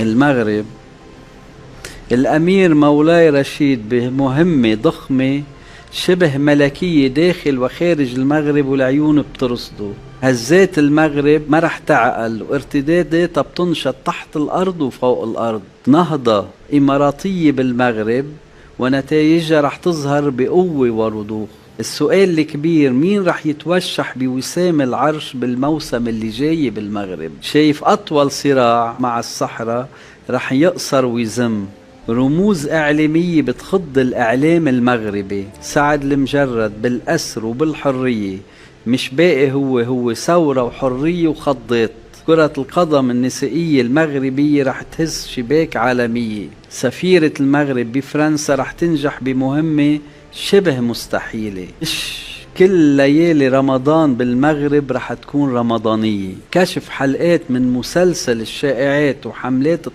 المغرب الأمير مولاي رشيد بمهمة ضخمة شبه ملكية داخل وخارج المغرب والعيون بترصده. هزات المغرب ما رح تعقل وارتداداتها بتنشط تحت الأرض وفوق الأرض. نهضة إماراتية بالمغرب ونتائجها رح تظهر بقوة ورضوخ. السؤال الكبير، مين رح يتوشح بوسام العرش بالموسم اللي جاي بالمغرب؟ شايف أطول صراع مع الصحراء رح يقصر ويزم. رموز إعلامية بتخض الإعلام المغربي. سعد المجرد بالأسر وبالحرية، مش باقي هو ثورة وحرية وخضات. كرة القدم النسائية المغربية رح تهز شباك عالمية. سفيرة المغرب بفرنسا رح تنجح بمهمة شبه مستحيلة. كل ليالي رمضان بالمغرب رح تكون رمضانية. كشف حلقات من مسلسل الشائعات وحملات